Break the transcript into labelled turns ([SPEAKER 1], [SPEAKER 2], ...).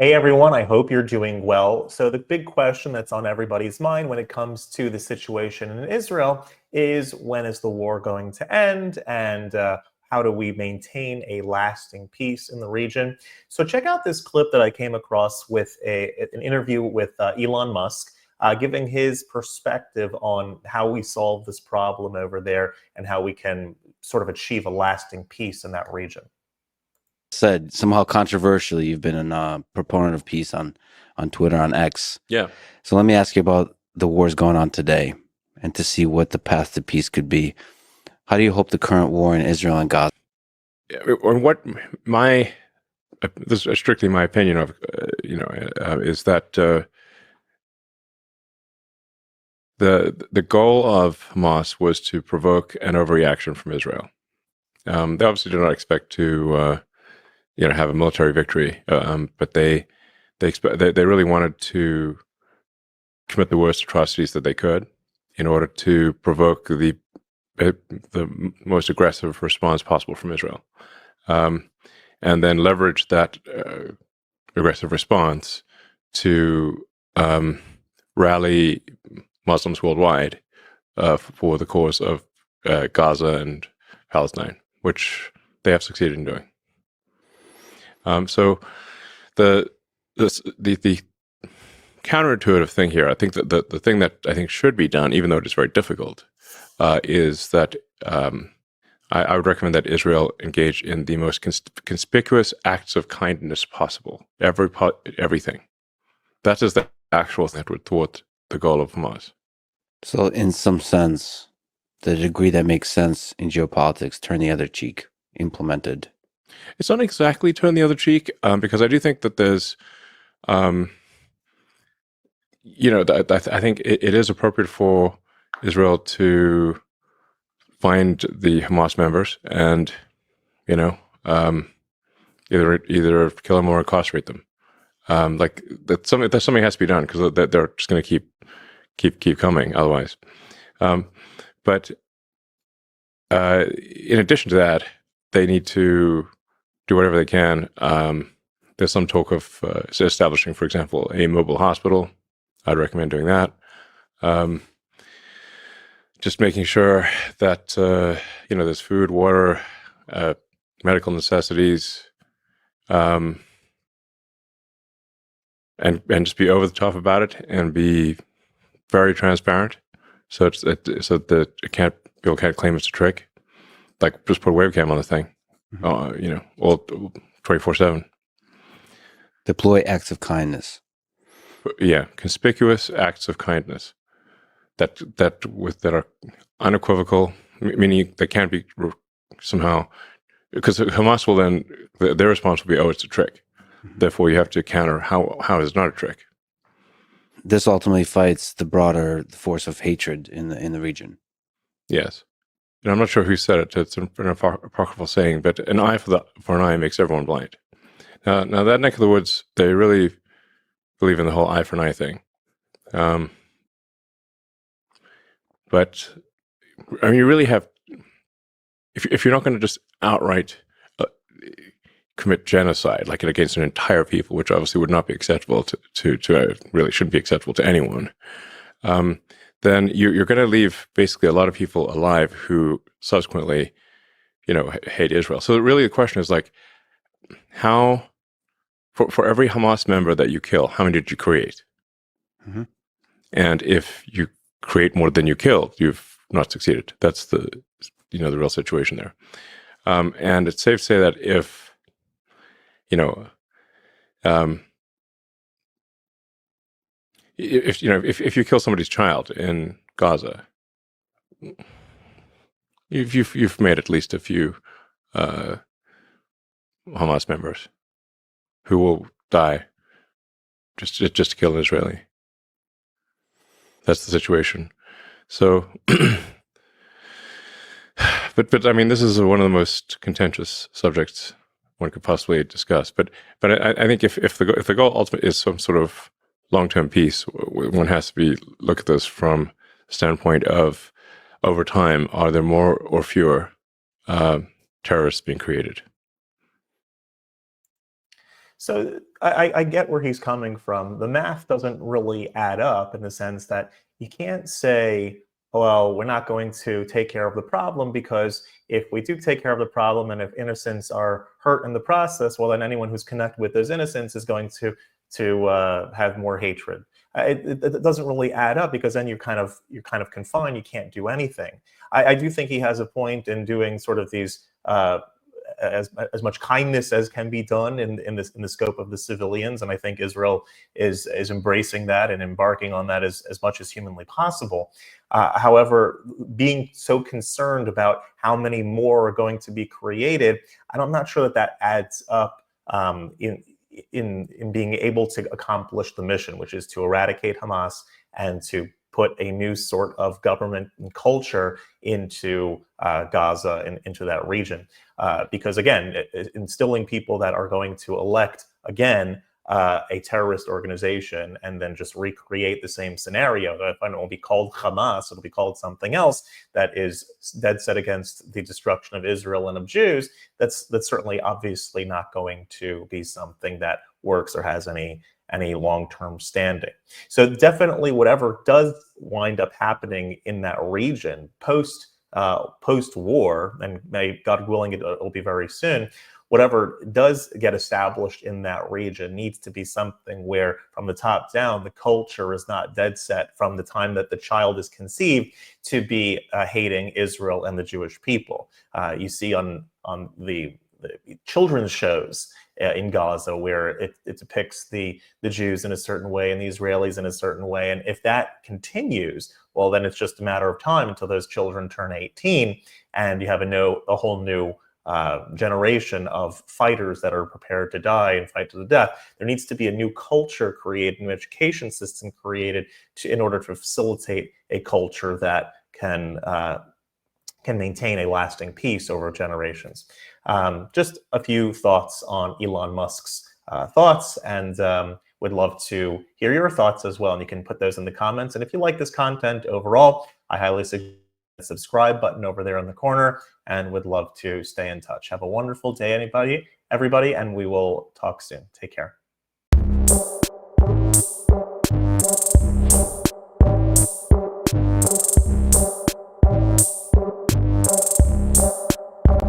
[SPEAKER 1] Hey everyone, I hope you're doing well. So, the big question that's on everybody's mind when it comes to the situation in Israel is when is the war going to end and how do we maintain a lasting peace in the region? So, check out this clip that I came across with an interview with Elon Musk. Giving his perspective on how we solve this problem over there and how we can sort of achieve a lasting peace in that region.
[SPEAKER 2] Said somehow controversially, you've been a proponent of peace on Twitter, on X.
[SPEAKER 3] Yeah.
[SPEAKER 2] So let me ask you about the wars going on today and to see what the path to peace could be. How do you hope the current war in Israel and Gaza?
[SPEAKER 3] Or what this is strictly my opinion of, is that the goal of Hamas was to provoke an overreaction from Israel. They obviously do not expect to have a military victory, but they really wanted to commit the worst atrocities that they could in order to provoke the most aggressive response possible from Israel, and then leverage that aggressive response to rally Muslims worldwide for the cause of Gaza and Palestine, which they have succeeded in doing. So the counterintuitive thing here, I think that the thing that I think should be done, even though it is very difficult, is that I would recommend that Israel engage in the most conspicuous acts of kindness possible. Everything. That is the actual thing that would thwart the goal of Hamas.
[SPEAKER 2] So in some sense, the degree that makes sense in geopolitics, turn the other cheek, implemented.
[SPEAKER 3] It's not exactly turn the other cheek, because I do think that there's, I think it is appropriate for Israel to find the Hamas members and, either kill them or incarcerate them. That's something has to be done because they're just going to keep coming otherwise. But in addition to that, they need to do whatever they can. There's some talk of establishing, for example, a mobile hospital. I'd recommend doing that. Just making sure that there's food, water, medical necessities, and just be over the top about it and be very transparent, so that people can't claim it's a trick. Like just put a webcam on the thing, all 24/7.
[SPEAKER 2] Deploy acts of kindness.
[SPEAKER 3] Yeah, conspicuous acts of kindness that are unequivocal, meaning they can't be somehow, because Hamas will then their response will be, "Oh, it's a trick." Therefore, you have to counter how is it not a trick.
[SPEAKER 2] This ultimately fights the broader force of hatred in the region.
[SPEAKER 3] Yes. And I'm not sure who said it. It's an apocryphal saying, but an eye for an eye makes everyone blind. Now that neck of the woods, they really believe in the whole eye for an eye thing. But I mean, you really have, if you're not going to just outright commit genocide, like against an entire people, which obviously would not be acceptable to really shouldn't be acceptable to anyone, then you're going to leave basically a lot of people alive who subsequently, hate Israel. So really the question is like, how, for every Hamas member that you kill, how many did you create?
[SPEAKER 2] Mm-hmm.
[SPEAKER 3] And if you create more than you killed, you've not succeeded. That's the real situation there. And it's safe to say that if you kill somebody's child in Gaza, you've made at least a few Hamas members who will die just to kill an Israeli. That's the situation. So, but I mean, this is one of the most contentious subjects one could possibly discuss. But I think if the goal ultimately is some sort of long-term peace, one has to look at this from the standpoint of, over time, are there more or fewer terrorists being created?
[SPEAKER 1] So I get where he's coming from. The math doesn't really add up in the sense that you can't say, well, we're not going to take care of the problem, because if we do take care of the problem and if innocents are hurt in the process, well, then anyone who's connected with those innocents is going to have more hatred. It doesn't really add up, because then you're kind of confined. You can't do anything. I do think he has a point in doing sort of these as much kindness as can be done in the scope of the civilians, and I think Israel is embracing that and embarking on that as much as humanly possible. However, being so concerned about how many more are going to be created, I'm not sure that adds up in being able to accomplish the mission, which is to eradicate Hamas and to put a new sort of government and culture into Gaza and into that region. Because again, instilling people that are going to elect again a terrorist organization and then just recreate the same scenario. It won't be called Hamas, it'll be called something else that is dead set against the destruction of Israel and of Jews. That's certainly obviously not going to be something that works or has any long-term standing. So definitely whatever does wind up happening in that region post-war, and may God willing it'll be very soon, whatever does get established in that region needs to be something where from the top down the culture is not dead set from the time that the child is conceived to be hating Israel and the Jewish people. You see on the children's shows in Gaza where it depicts the Jews in a certain way and the Israelis in a certain way. And if that continues, well, then it's just a matter of time until those children turn 18 and you have a whole new generation of fighters that are prepared to die and fight to the death. There needs to be a new culture created, new education system created in order to facilitate a culture that can maintain a lasting peace over generations. Just a few thoughts on Elon Musk's thoughts, and would love to hear your thoughts as well. And you can put those in the comments. And if you like this content overall, I highly suggest the subscribe button over there in the corner, and would love to stay in touch. Have a wonderful day, everybody, and we will talk soon. Take care.